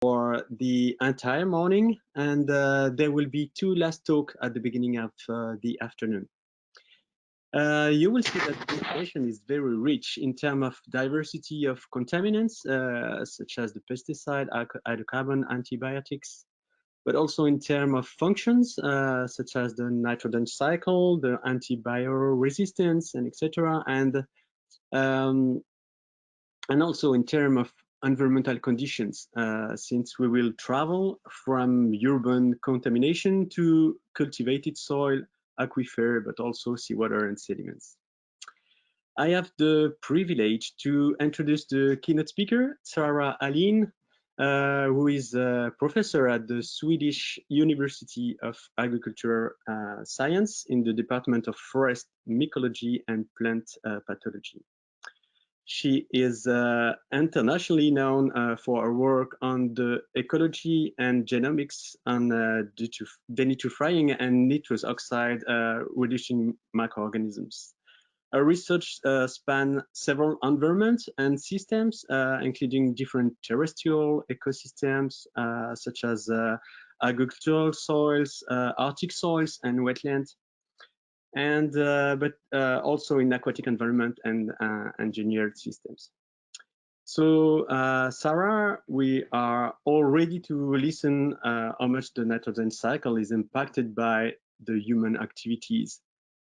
for the entire morning, and there will be two last talks at the beginning of the afternoon. You will see that the information is very rich in terms of diversity of contaminants, such as the pesticide, hydrocarbon, antibiotics, but also in terms of functions, such as the nitrogen cycle, the antibioresistance, and etc. And also in terms of environmental conditions, since we will travel from urban contamination to cultivated soil, aquifer, but also seawater and sediments. I have the privilege to introduce the keynote speaker, Sara HALLIN, who is a professor at the Swedish University of Agricultural Science in the Department of Forest Mycology and Plant Pathology. She is internationally known for her work on the ecology and genomics on denitrifying and nitrous oxide reducing microorganisms. Her research spans several environments and systems, including different terrestrial ecosystems, such as agricultural soils, Arctic soils, and wetlands, and but also in aquatic environment and engineered systems. So Sara, we are all ready to listen how much the nitrogen cycle is impacted by the human activities.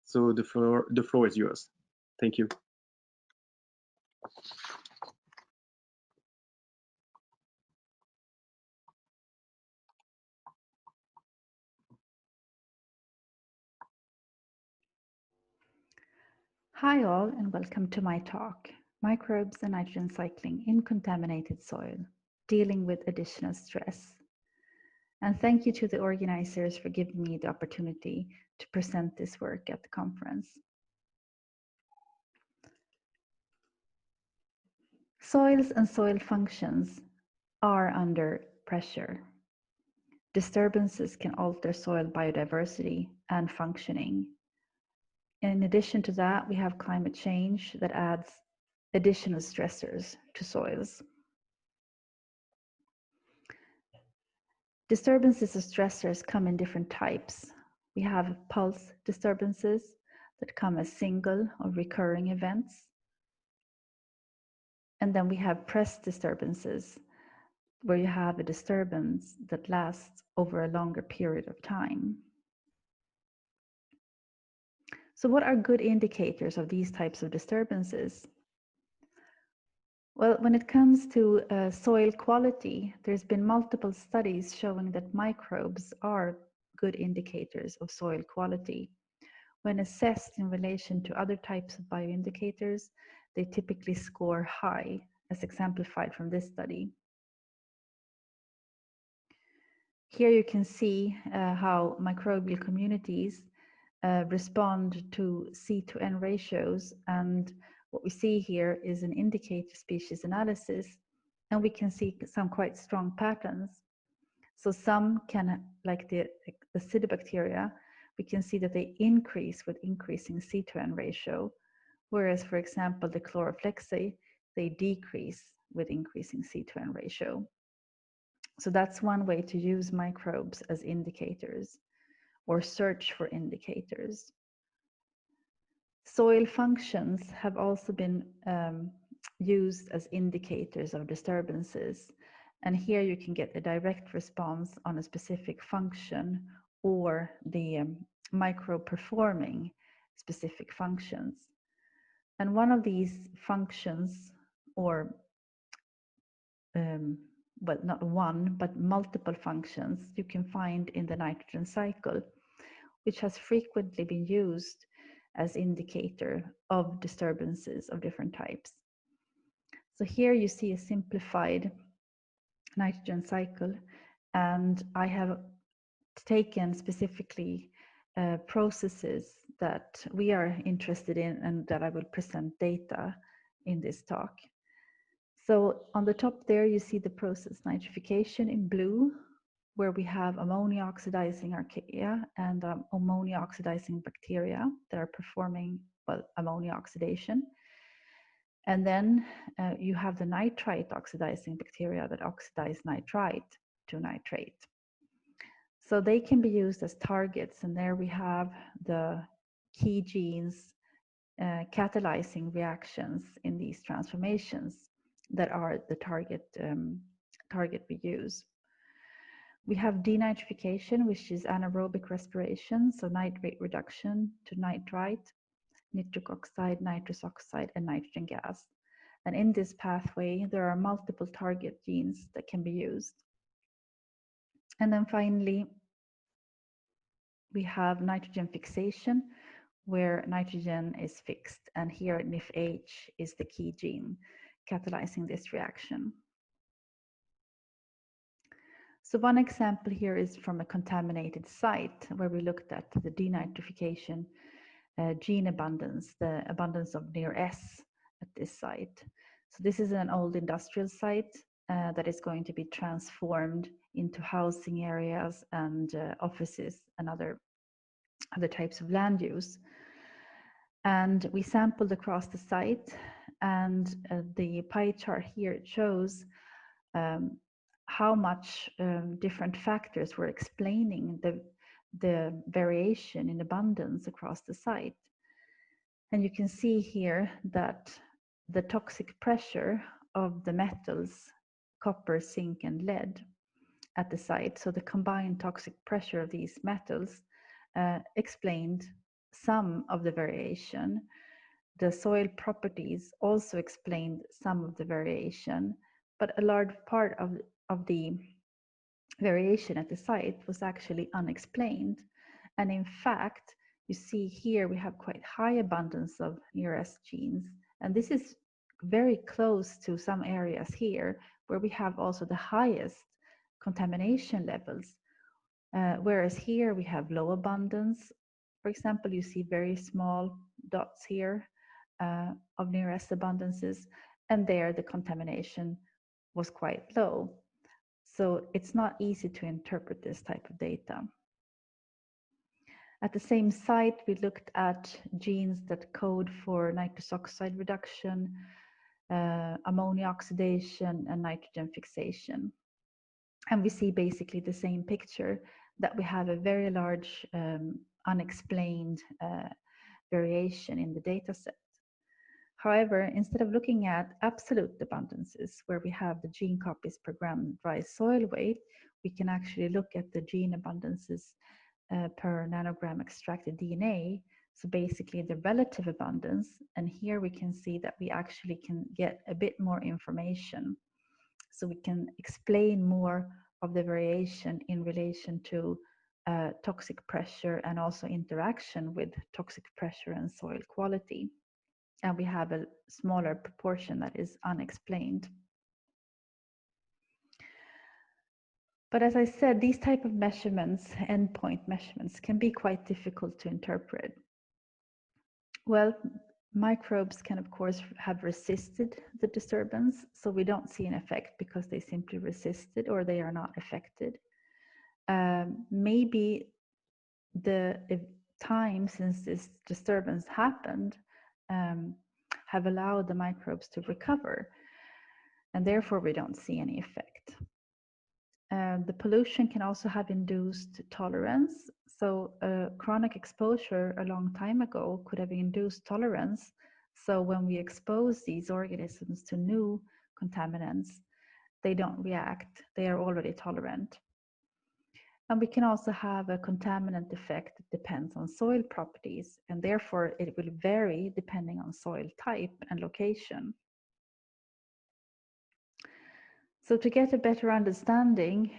So the floor is yours. Thank you. Hi all, and welcome to my talk, Microbes and Nitrogen Cycling in Contaminated Soil, Dealing with Additional Stress. And thank you to the organizers for giving me the opportunity to present this work at the conference. Soils and soil functions are under pressure. Disturbances can alter soil biodiversity and functioning. In addition to that, we have climate change that adds additional stressors to soils. Disturbances or stressors come in different types. We have pulse disturbances that come as single or recurring events. And then we have press disturbances, where you have a disturbance that lasts over a longer period of time. So what are good indicators of these types of disturbances? Well, when it comes to soil quality, there's been multiple studies showing that microbes are good indicators of soil quality. When assessed in relation to other types of bioindicators, they typically score high, as exemplified from this study. Here you can see how microbial communities respond to C to N ratios, and what we see here is an indicator species analysis, and we can see some quite strong patterns. So some can, like the acidobacteria, we can see that they increase with increasing C to N ratio, whereas, for example, the chloroflexi, they decrease with increasing C to N ratio. So that's one way to use microbes as indicators or search for indicators. Soil functions have also been used as indicators of disturbances. And here you can get a direct response on a specific function or the microbe performing specific functions. And one of these functions, or but not one, but multiple functions, you can find in the nitrogen cycle, which has frequently been used as indicator of disturbances of different types. So here you see a simplified nitrogen cycle, and I have taken specifically processes that we are interested in and that I will present data in this talk. So on the top there you see the process nitrification in blue, where we have ammonia oxidizing archaea and ammonia oxidizing bacteria that are performing ammonia oxidation. And then you have the nitrite oxidizing bacteria that oxidize nitrite to nitrate. So they can be used as targets, and there we have the key genes catalyzing reactions in these transformations that are the target we use. We have denitrification, which is anaerobic respiration, so nitrate reduction to nitrite, nitric oxide, nitrous oxide, and nitrogen gas. And in this pathway, there are multiple target genes that can be used. And then finally, we have nitrogen fixation, where nitrogen is fixed. And here NIFH is the key gene catalyzing this reaction. So one example here is from a contaminated site where we looked at the denitrification gene abundance, the abundance of near S at this site. So this is an old industrial site that is going to be transformed into housing areas and offices and other types of land use. And we sampled across the site, and the pie chart here shows how much different factors were explaining the variation in abundance across the site. And you can see here that the toxic pressure of the metals, copper, zinc, and lead at the site, so the combined toxic pressure of these metals explained some of the variation. The soil properties also explained some of the variation, but a large part of the variation at the site was actually unexplained. And in fact, you see here we have quite high abundance of near S genes, and this is very close to some areas here where we have also the highest contamination levels, whereas here we have low abundance. For example, you see very small dots here of near S abundances, and there the contamination was quite low. So it's not easy to interpret this type of data. At the same site, we looked at genes that code for nitrous oxide reduction, ammonia oxidation, and nitrogen fixation. And we see basically the same picture, that we have a very large unexplained variation in the data set. However, instead of looking at absolute abundances, where we have the gene copies per gram dry soil weight, we can actually look at the gene abundances per nanogram extracted DNA. So basically the relative abundance, and here we can see that we actually can get a bit more information. So we can explain more of the variation in relation to toxic pressure and also interaction with toxic pressure and soil quality. And we have a smaller proportion that is unexplained. But as I said, these type of measurements, endpoint measurements, can be quite difficult to interpret. Well, microbes can of course have resisted the disturbance, so we don't see an effect because they simply resisted or they are not affected. Maybe the time since this disturbance happened have allowed the microbes to recover, and therefore we don't see any effect. The pollution can also have induced tolerance. So chronic exposure a long time ago could have induced tolerance. So when we expose these organisms to new contaminants, they don't react. They are already tolerant. And we can also have a contaminant effect that depends on soil properties, and therefore it will vary depending on soil type and location. So to get a better understanding,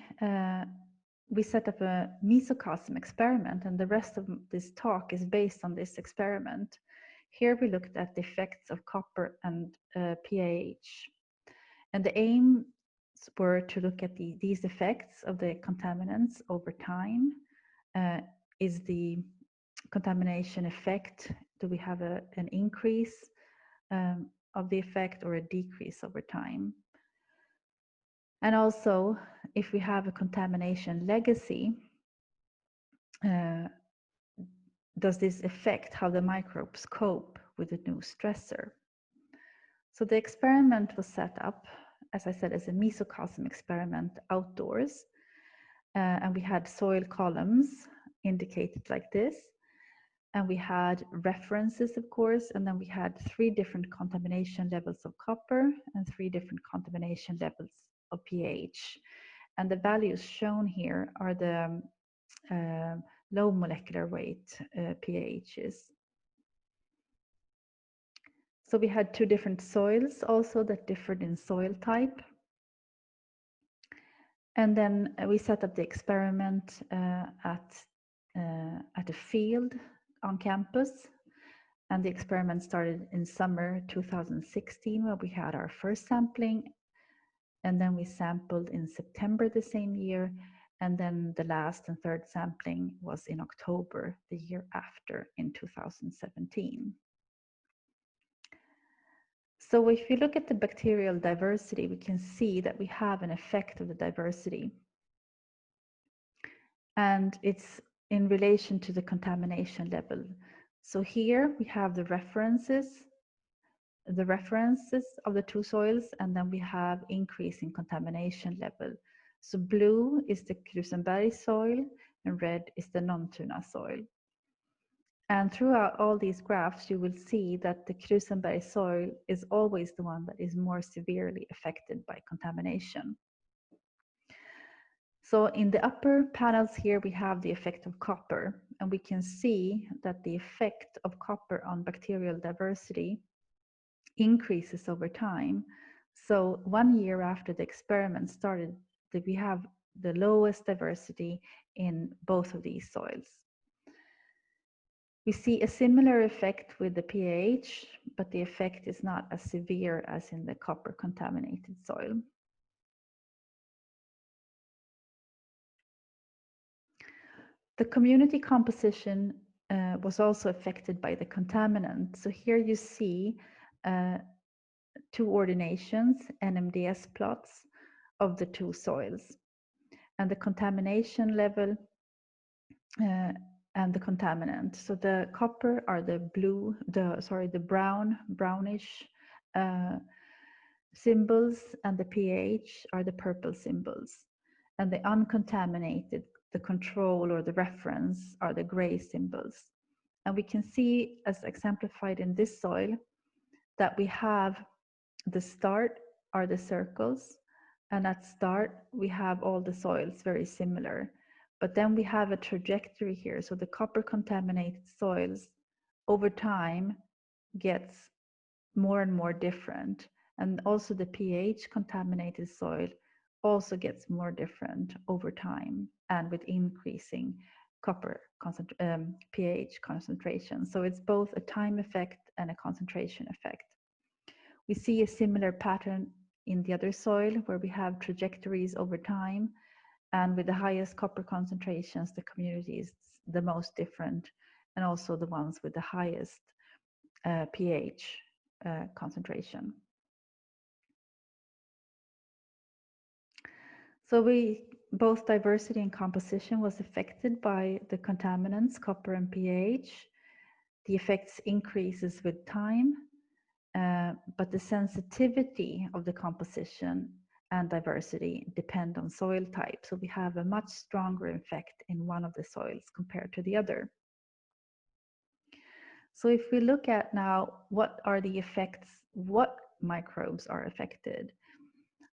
we set up a mesocosm experiment, and the rest of this talk is based on this experiment. Here we looked at the effects of copper and pH. And the aim were to look at these effects of the contaminants over time. Is the contamination effect, do we have an increase of the effect or a decrease over time? And also, if we have a contamination legacy, does this affect how the microbes cope with the new stressor? So the experiment was set up, as I said, as a mesocosm experiment outdoors. And we had soil columns indicated like this. And we had references, of course, and then we had 3 different contamination levels of copper and 3 different contamination levels of pH. And the values shown here are the low molecular weight pHs. So we had 2 different soils also that differed in soil type. And then we set up the experiment at a field on campus. And the experiment started in summer 2016, where we had our first sampling. And then we sampled in September the same year. And then the last and third sampling was in October the year after, in 2017. So if you look at the bacterial diversity, we can see that we have an effect of the diversity. And it's in relation to the contamination level. So here we have the references of the 2 soils, and then we have increasing contamination level. So blue is the Krusenberg soil and red is the non-tuna soil. And throughout all these graphs, you will see that the Krusenberg soil is always the one that is more severely affected by contamination. So in the upper panels here, we have the effect of copper, and we can see that the effect of copper on bacterial diversity increases over time. So 1 year after the experiment started, we have the lowest diversity in both of these soils. We see a similar effect with the pH, but the effect is not as severe as in the copper contaminated soil. The community composition was also affected by the contaminant. So here you see 2 ordinations, NMDS plots of the 2 soils, and the contamination level and the contaminant. So the copper are the brownish symbols, and the pH are the purple symbols. And the uncontaminated, the control or the reference, are the gray symbols. And we can see, as exemplified in this soil, that we have the start are the circles, and at start we have all the soils very similar. But then we have a trajectory here. So the copper contaminated soils over time gets more and more different. And also the pH contaminated soil also gets more different over time and with increasing copper pH concentration. So it's both a time effect and a concentration effect. We see a similar pattern in the other soil where we have trajectories over time, and with the highest copper concentrations, the community is the most different, and also the ones with the highest pH concentration. So both diversity and composition was affected by the contaminants, copper and pH. The effects increases with time, but the sensitivity of the composition and diversity depend on soil type. So we have a much stronger effect in one of the soils compared to the other. So if we look at now, what are the effects, what microbes are affected?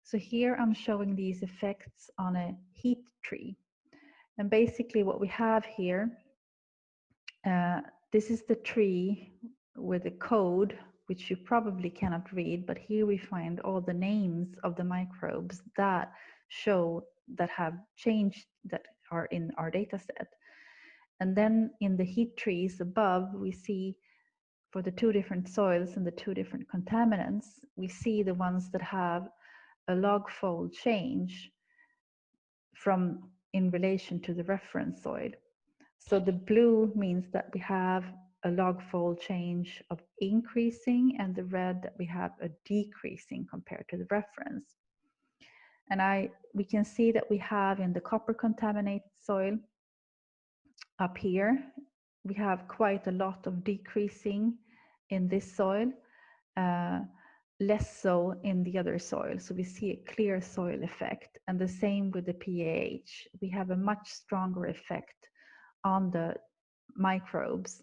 So here I'm showing these effects on a heat tree. And basically what we have here, this is the tree with a code, which you probably cannot read, but here we find all the names of the microbes that show that have changed, that are in our data set. And then in the heat trees above, we see for the 2 different soils and the 2 different contaminants, we see the ones that have a log-fold change from in relation to the reference soil. So the blue means that we have a log-fold change of increasing, and the red that we have a decreasing compared to the reference. And we can see that we have in the copper contaminated soil up here, we have quite a lot of decreasing in this soil. less so in the other soil. So we see a clear soil effect, and the same with the pH. We have a much stronger effect on the microbes,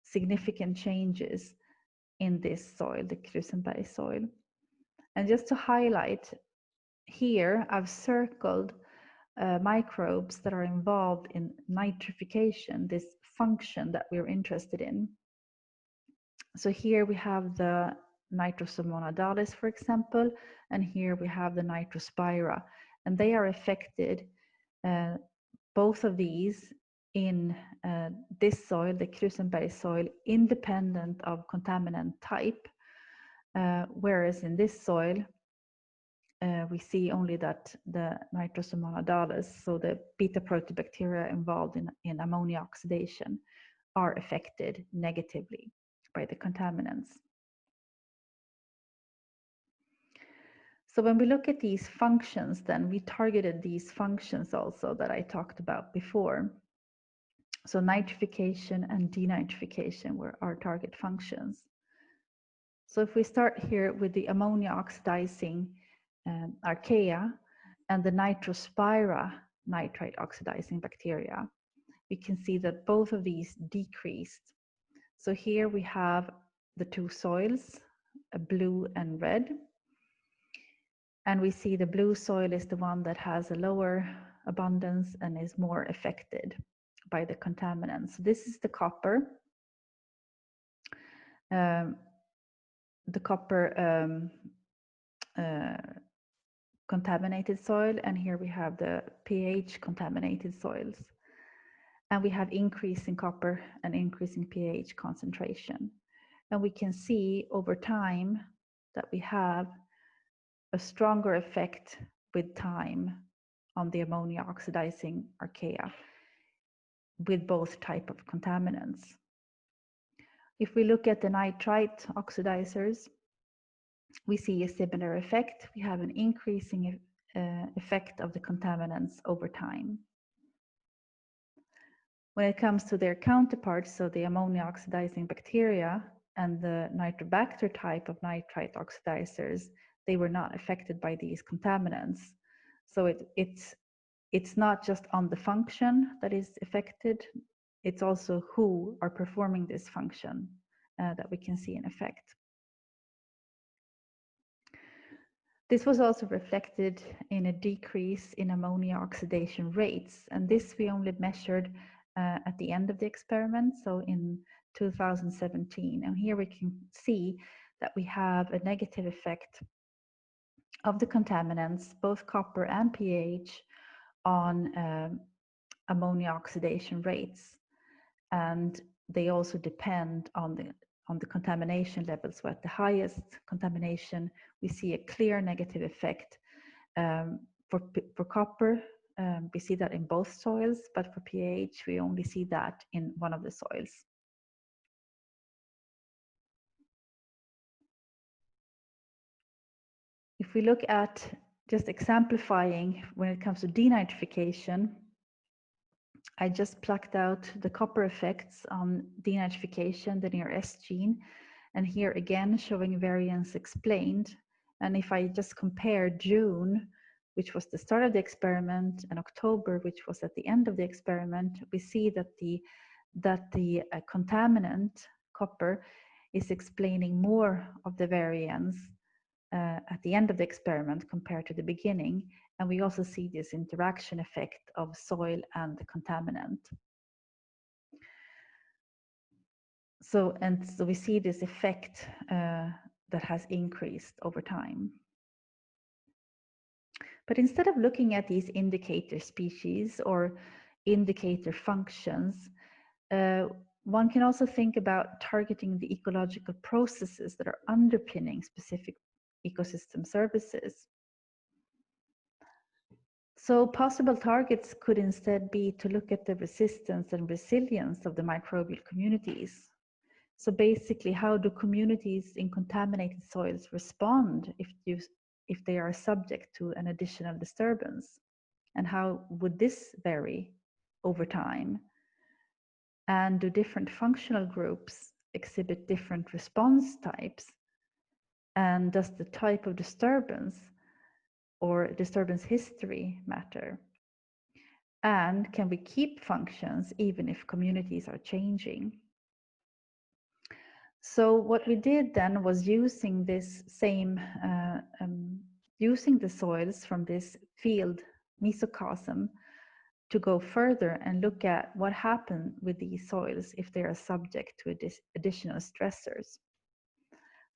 significant changes in this soil, the Krusenberg soil. And just to highlight here, I've circled microbes that are involved in nitrification, this function that we're interested in. So here we have the nitrous monadalis, for example, and here we have the nitrospira, and they are affected, both of these, in this soil, the Krusenberg soil, independent of contaminant type, whereas in this soil, we see only that the nitrous monadalis, so the beta proteobacteria involved in ammonia oxidation, are affected negatively by the contaminants. So when we look at these functions, then we targeted these functions also that I talked about before. So nitrification and denitrification were our target functions. So if we start here with the ammonia oxidizing archaea and the nitrospira nitrite oxidizing bacteria, we can see that both of these decreased. So here we have the two soils, blue and red. And we see the blue soil is the one that has a lower abundance and is more affected by the contaminants. So this is the copper. Contaminated soil, and here we have the pH contaminated soils. And we have increase in copper and increase in pH concentration. And we can see over time that we have a stronger effect with time on the ammonia oxidizing archaea with both type of contaminants. If we look at the nitrite oxidizers, we see a similar effect. We have an increasing effect of the contaminants over time. When it comes to their counterparts, so the ammonia oxidizing bacteria and the nitrobacter type of nitrite oxidizers, they were not affected by these contaminants. So it's not just on the function that is affected, it's also who are performing this function that we can see an effect. This was also reflected in a decrease in ammonia oxidation rates, and this we only measured at the end of the experiment, so in 2017. And here we can see that we have a negative effect of the contaminants, both copper and pH, on ammonia oxidation rates. And they also depend on the contamination levels. So at the highest contamination, we see a clear negative effect. For copper, we see that in both soils, but for pH, we only see that in one of the soils. If we look at just exemplifying when it comes to denitrification, I just plucked out the copper effects on denitrification, the near S gene, and here again showing variance explained. And if I just compare June, which was the start of the experiment, and October, which was at the end of the experiment, we see that the contaminant copper is explaining more of the variance at the end of the experiment compared to the beginning. And we also see this interaction effect of soil and the contaminant. So we see this effect that has increased over time. But instead of looking at these indicator species or indicator functions, one can also think about targeting the ecological processes that are underpinning specific ecosystem services. So possible targets could instead be to look at the resistance and resilience of the microbial communities. So basically, how do communities in contaminated soils respond if they are subject to an additional disturbance? And how would this vary over time? And do different functional groups exhibit different response types And does the type of disturbance or disturbance history matter? And can we keep functions even if communities are changing? So what we did then was using this same, using the soils from this field mesocosm to go further and look at what happened with these soils if they are subject to additional stressors.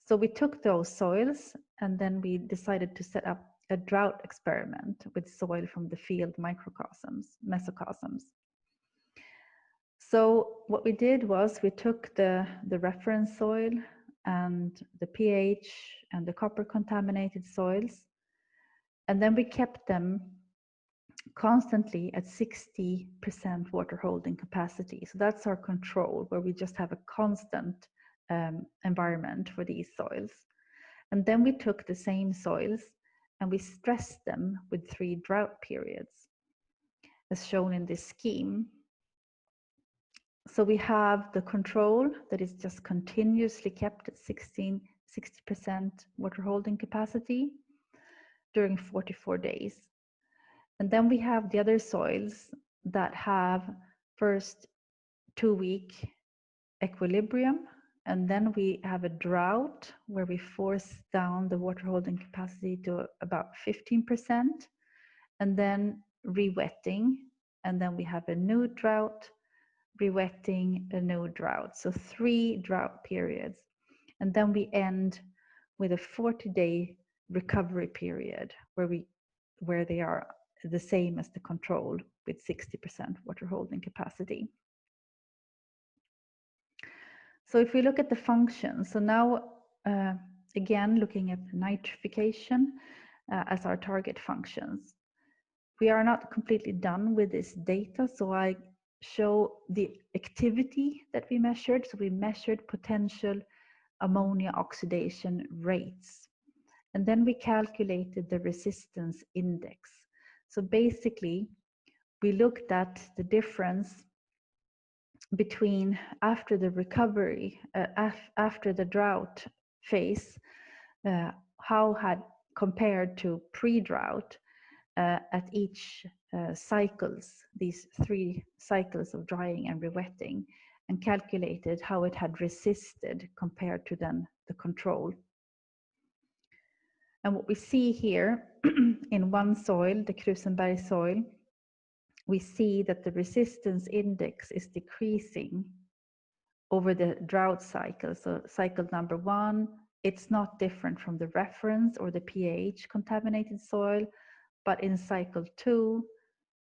So we took those soils and then we decided to set up a drought experiment with soil from the field mesocosms. So what we did was we took the reference soil and the pH and the copper contaminated soils, and then we kept them constantly at 60% water holding capacity. So that's our control, where we just have a constant environment for these soils. And then we took the same soils and we stressed them with 3 drought periods, as shown in this scheme. So we have the control that is just continuously kept at 60% water holding capacity during 44 days. And then we have the other soils that have first 2-week equilibrium, and then we have a drought where we force down the water holding capacity to about 15%, and then re-wetting, and then we have a new drought, re-wetting, a new drought. So 3 drought periods. And then we end with a 40-day recovery period where they are the same as the control with 60% water holding capacity. So if we look at the functions, so now again looking at nitrification as our target functions. We are not completely done with this data, so I show the activity that we measured. So we measured potential ammonia oxidation rates. And then we calculated the resistance index. So basically, we looked at the difference between after the recovery, after the drought phase, how had compared to pre-drought at each cycles, these 3 cycles of drying and rewetting, and calculated how it had resisted compared to then the control. And what we see here in one soil, the Krusenberg soil, we see that the resistance index is decreasing over the drought cycle. So cycle number 1, it's not different from the reference or the pH contaminated soil, but in cycle 2,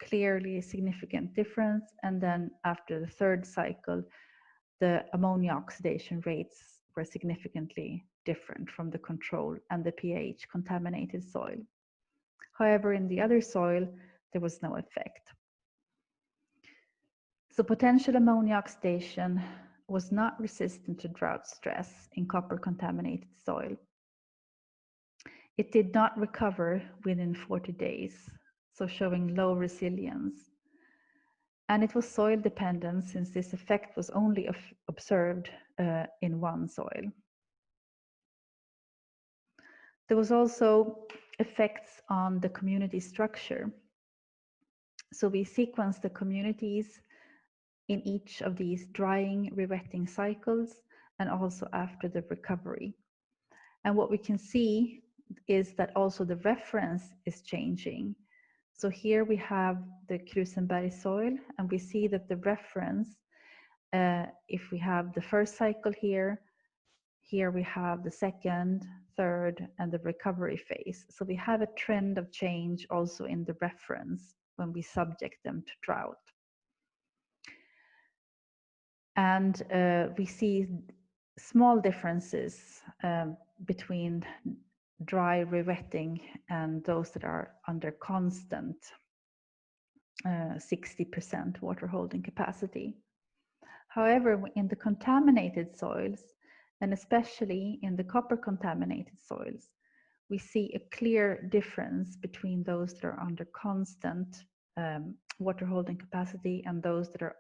clearly a significant difference. And then after the 3rd cycle, the ammonia oxidation rates were significantly different from the control and the pH contaminated soil. However, in the other soil, there was no effect. So potential ammonia oxidation was not resistant to drought stress in copper contaminated soil. It did not recover within 40 days, so showing low resilience. And it was soil dependent, since this effect was only observed in one soil. There was also effects on the community structure. So we sequenced the communities in each of these drying, rewetting cycles, and also after the recovery. And what we can see is that also the reference is changing. So here we have the Krusenberg soil, and we see that the reference, if we have the first cycle here we have the 2nd, 3rd, and the recovery phase. So we have a trend of change also in the reference when we subject them to drought. And we see small differences between dry rewetting and those that are under constant 60% water holding capacity. However, in the contaminated soils, and especially in the copper contaminated soils, we see a clear difference between those that are under constant water holding capacity and those that are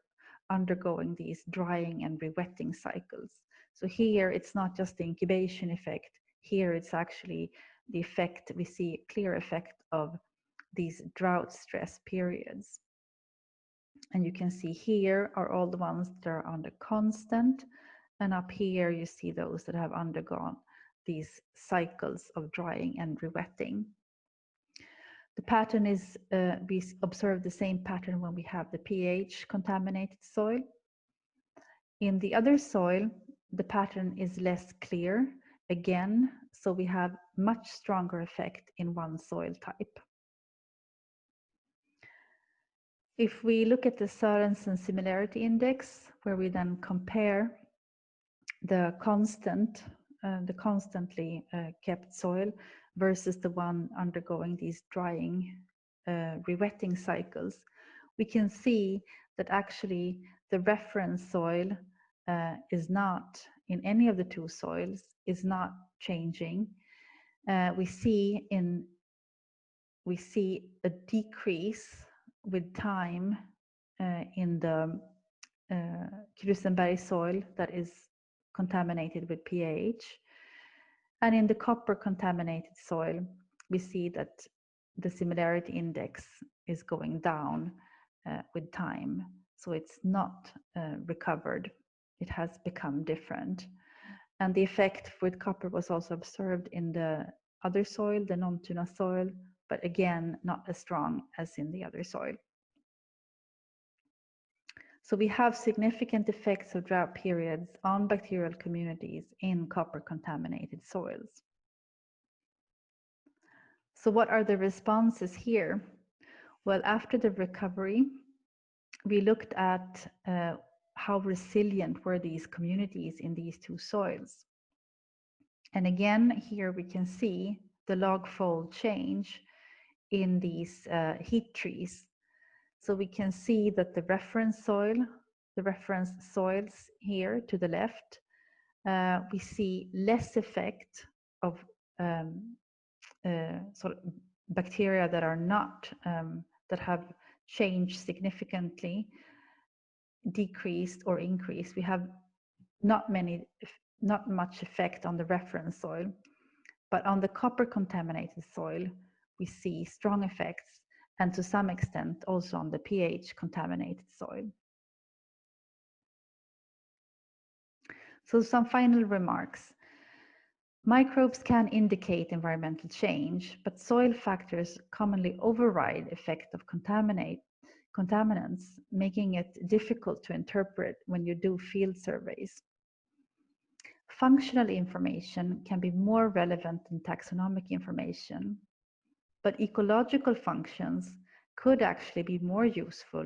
undergoing these drying and rewetting cycles. So here it's not just the incubation effect, Here it's actually the effect, we see a clear effect of these drought stress periods. And you can see here are all the ones that are under constant, and up here you see those that have undergone these cycles of drying and rewetting. The pattern is, we observe the same pattern when we have the pH contaminated soil. In the other soil, the pattern is less clear again, so we have much stronger effect in one soil type. If we look at the Sørensen similarity index, where we then compare the constantly kept soil versus the one undergoing these drying, rewetting cycles, we can see that actually the reference soil is not, in any of the two soils, is not changing. We see a decrease with time in the Krusenberg soil that is contaminated with pH. And in the copper contaminated soil, we see that the similarity index is going down with time. So it's not recovered. It has become different. And the effect with copper was also observed in the other soil, the non-tuna soil, but again, not as strong as in the other soil. So we have significant effects of drought periods on bacterial communities in copper contaminated soils. So what are the responses here? Well, after the recovery, we looked at how resilient were these communities in these two soils. And again, here we can see the log-fold change in these heat trees. So we can see that the reference soils here to the left, we see less effect of sort of bacteria that are not, that have changed significantly, decreased or increased. We have not much effect on the reference soil, but on the copper contaminated soil, we see strong effects, and to some extent also on the pH contaminated soil. So some final remarks. Microbes can indicate environmental change, but soil factors commonly override effect of contaminants, making it difficult to interpret when you do field surveys. Functional information can be more relevant than taxonomic information, but ecological functions could actually be more useful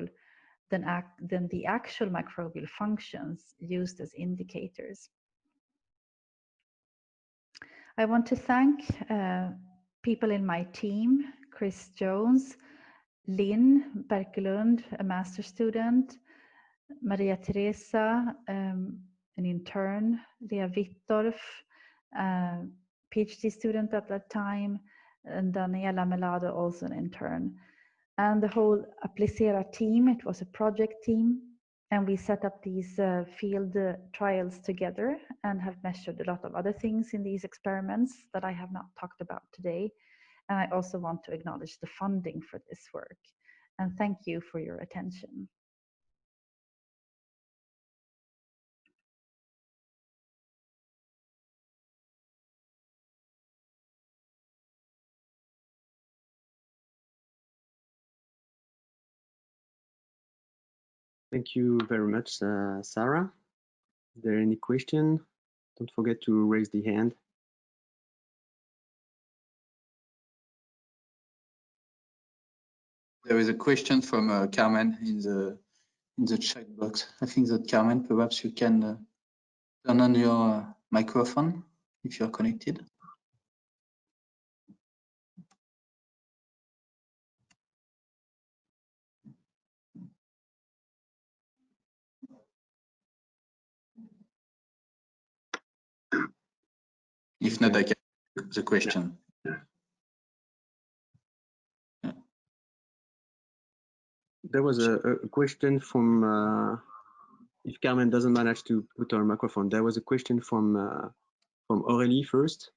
than the actual microbial functions used as indicators. I want to thank people in my team, Chris Jones, Lynn Berkelund, a master's student, Maria Teresa, an intern, Lea Wittorf, PhD student at that time, and Daniela Melado, also an intern. And the whole Applicera team, it was a project team, and we set up these field trials together and have measured a lot of other things in these experiments that I have not talked about today. And I also want to acknowledge the funding for this work. And thank you for your attention. Thank you very much, Sarah. Is there any question? Don't forget to raise the hand. There is a question from Carmen in the chat box. I think that Carmen, perhaps you can turn on your microphone if you're connected. If not, I can the question. There was a question from, if Carmen doesn't manage to put her microphone, there was a question from Aurélie first.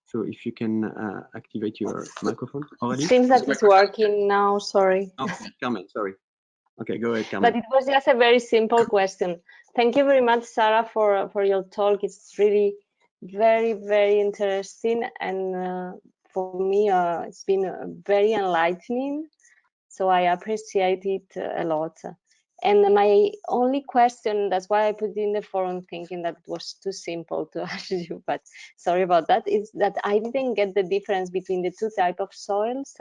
So if you can activate your microphone already. It seems that it's working now, sorry. Okay, Carmen, sorry. Okay, go ahead, Carmen. But it was just a very simple question. Thank you very much, Sara, for your talk. It's really very interesting, and for me, it's been very enlightening. So I appreciate it a lot. And my only question, that's why I put it in the forum thinking that it was too simple to ask you, but sorry about that, is that I didn't get the difference between the two types of soils.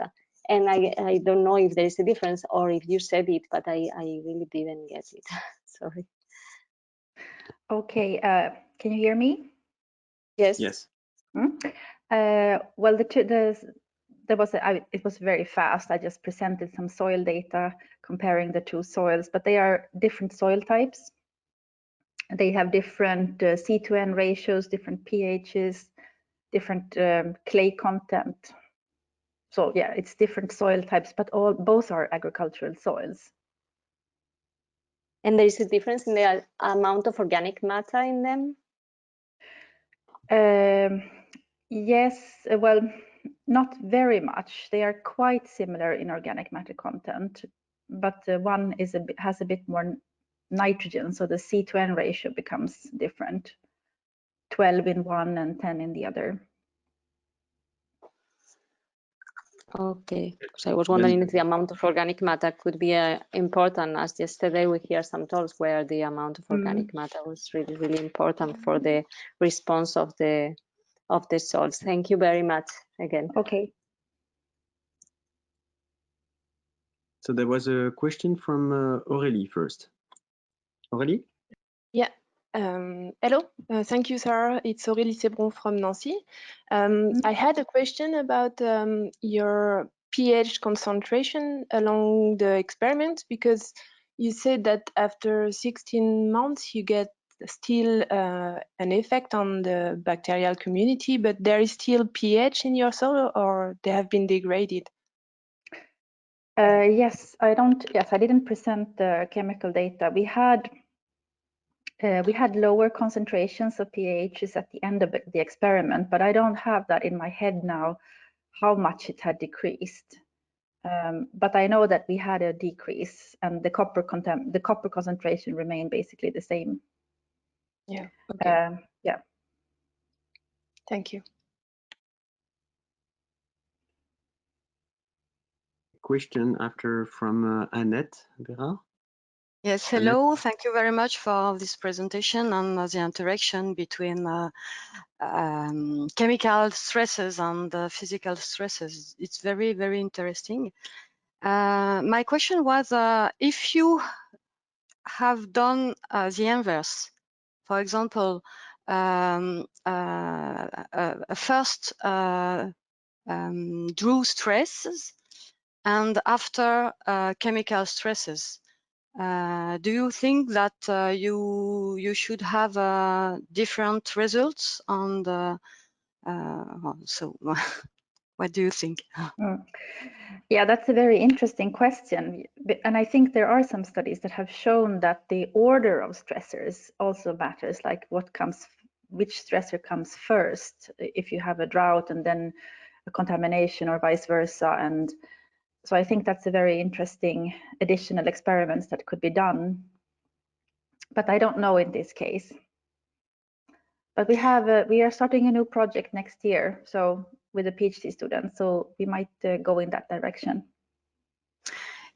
And I don't know if there is a difference or if you said it, but I really didn't get it. Sorry. Okay, can you hear me? Yes. Yes. Well, it was very fast. I just presented some soil data comparing the two soils, but they are different soil types. They have different C/N ratios, different pHs, different clay content. So yeah, it's different soil types, but both are agricultural soils. And there is a difference in the amount of organic matter in them? Yes, well, not very much. They are quite similar in organic matter content, but one has a bit more nitrogen, so the C/N ratio becomes different, 12 in one and 10 in the other. Okay, because I was wondering if the amount of organic matter could be important, as yesterday we hear some talks where the amount of organic matter was really important for the response of the soils. Thank you very much again. Okay. So there was a question from Aurélie first. Aurélie? Yeah. Hello, thank you, Sara. It's Aurélie Sebron from Nancy. I had a question about your pH concentration along the experiment, because you said that after 16 months you get still an effect on the bacterial community, but there is still pH in your soil, or they have been degraded? Yes, I didn't present the chemical data. We had lower concentrations of pHs at the end of the experiment, but I don't have that in my head now, how much it had decreased. But I know that we had a decrease, and the copper concentration remained basically the same. Yeah. Okay. Yeah. Thank you. Question after from Annette Vera. Yes, hello. Thank you very much for this presentation and the interaction between chemical stresses and physical stresses. It's very interesting. My question was, if you have done the inverse, for example, first Drought stresses and after chemical stresses, do you think that you should have different results on the so what do you think? Yeah, that's a very interesting question, and I think there are some studies that have shown that the order of stressors also matters, like which stressor comes first, if you have a drought and then a contamination or vice versa. And so I think that's a very interesting additional experiments that could be done, but I don't know in this case. But we are starting a new project next year, so with a PhD student, so we might go in that direction.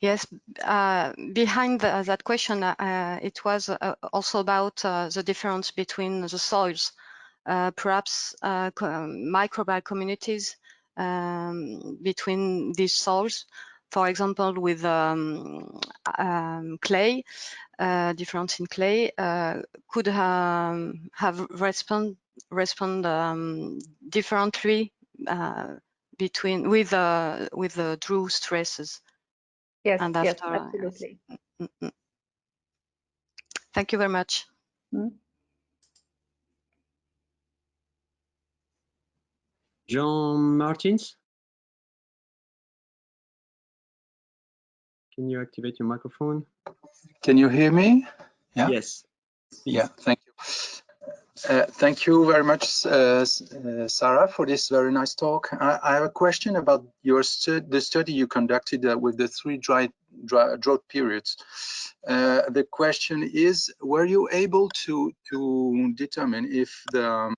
Yes, behind that question, it was also about the difference between the soils, perhaps microbial communities between these soils. For example, with clay, difference in clay could have respond differently with the Drought stresses. Yes, and after, yes, absolutely. Thank you very much. Jean Martins, can you activate your microphone? Can you hear me? Yeah. Yes. Yeah, thank you. Thank you very much, Sarah, for this very nice talk. I have a question about your the study you conducted with the 3 drought periods. The question is, were you able to determine if the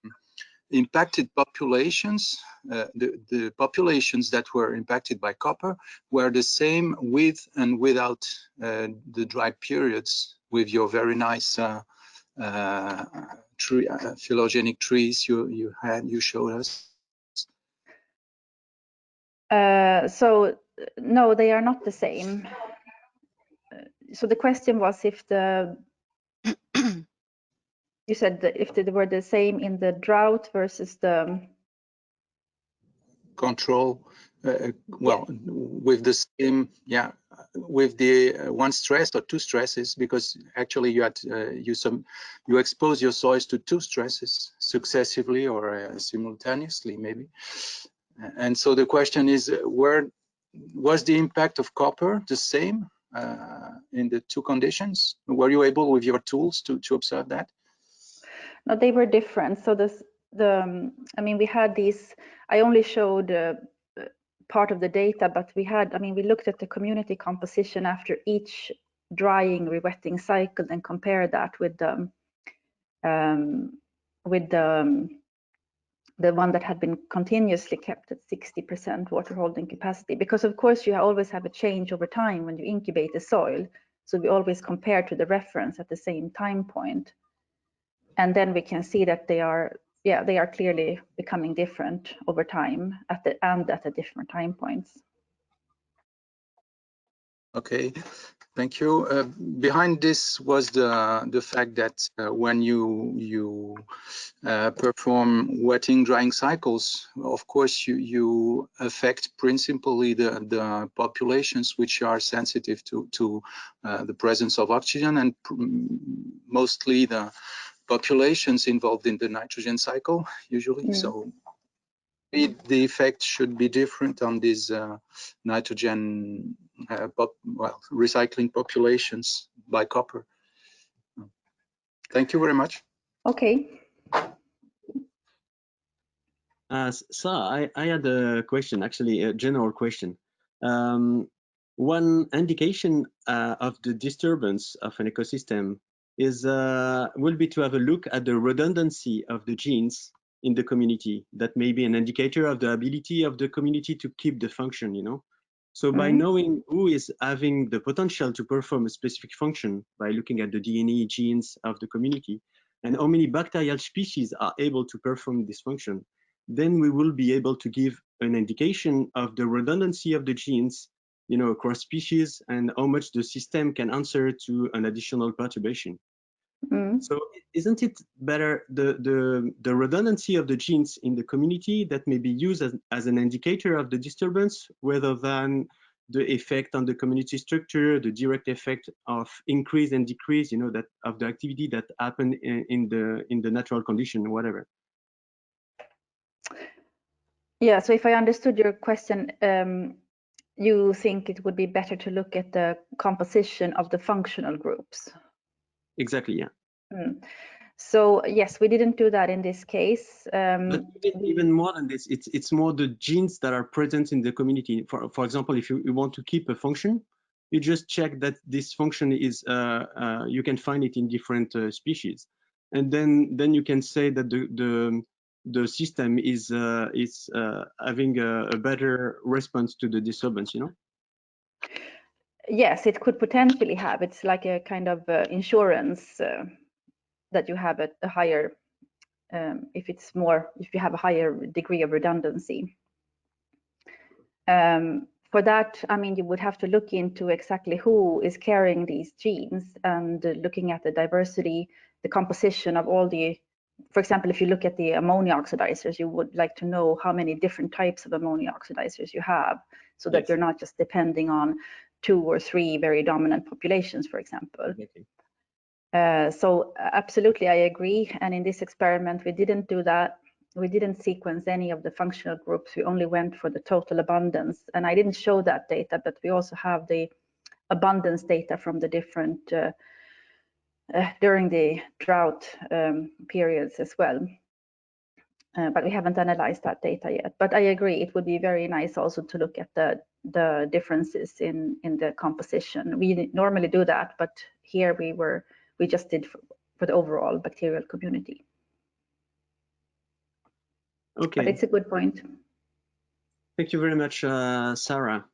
impacted populations, the populations that were impacted by copper, were the same with and without the dry periods, with your very nice phylogenetic trees you showed us? So no, they are not the same. So the question was if you said that if they were the same in the drought versus the control, well, yeah. With the same, yeah, with the one stress or 2 stresses, because actually you had you expose your soils to 2 stresses successively or simultaneously maybe. And so the question is, where was the impact of copper the same in the 2 conditions? Were you able with your tools to observe that? No, they were different. So I mean, we had these, I only showed part of the data, but we had, I mean, we looked at the community composition after each drying, rewetting cycle and compared that with the one that had been continuously kept at 60% water holding capacity. Because of course you always have a change over time when you incubate the soil. So we always compare to the reference at the same time point. And then we can see that they are clearly becoming different over time at the different time points. Okay, thank you. Behind this was the fact that when you perform wetting drying cycles, of course you affect principally the populations which are sensitive to the presence of oxygen, and mostly the populations involved in the nitrogen cycle usually. Yeah. So the effect should be different on these nitrogen recycling populations by copper. Thank you very much. Okay. So I had a question, actually a general question. One indication of the disturbance of an ecosystem is will be to have a look at the redundancy of the genes in the community. That may be an indicator of the ability of the community to keep the function, you know. So by knowing who is having the potential to perform a specific function, by looking at the DNA genes of the community and how many bacterial species are able to perform this function, then we will be able to give an indication of the redundancy of the genes, you know, across species, and how much the system can answer to an additional perturbation. So isn't it better the redundancy of the genes in the community that may be used as an indicator of the disturbance, rather than the effect on the community structure, the direct effect of increase and decrease, you know, that of the activity that happen in the natural condition, whatever? Yeah, so if I understood your question, you think it would be better to look at the composition of the functional groups? Exactly, yeah. So yes, we didn't do that in this case. But even more than this, it's more the genes that are present in the community. For example, if you want to keep a function, you just check that this function is you can find it in different species, and then you can say that the system is having a better response to the disturbance, you know. Yes, it could potentially have. It's like a kind of insurance that you have a higher, if you have a higher degree of redundancy. For that, I mean, you would have to look into exactly who is carrying these genes, and looking at the diversity, the composition of all the, for example, if you look at the ammonia oxidizers, you would like to know how many different types of ammonia oxidizers you have, so that you're not just depending on 2 or 3 very dominant populations, for example. Okay. So absolutely, I agree. And in this experiment, we didn't do that. We didn't sequence any of the functional groups. We only went for the total abundance. And I didn't show that data, but we also have the abundance data from the different during the drought periods as well. But we haven't analyzed that data yet. But I agree, it would be very nice also to look at the differences in the composition. We normally do that, but here we just did for the overall bacterial community. Okay. But it's a good point. Thank you very much, Sarah.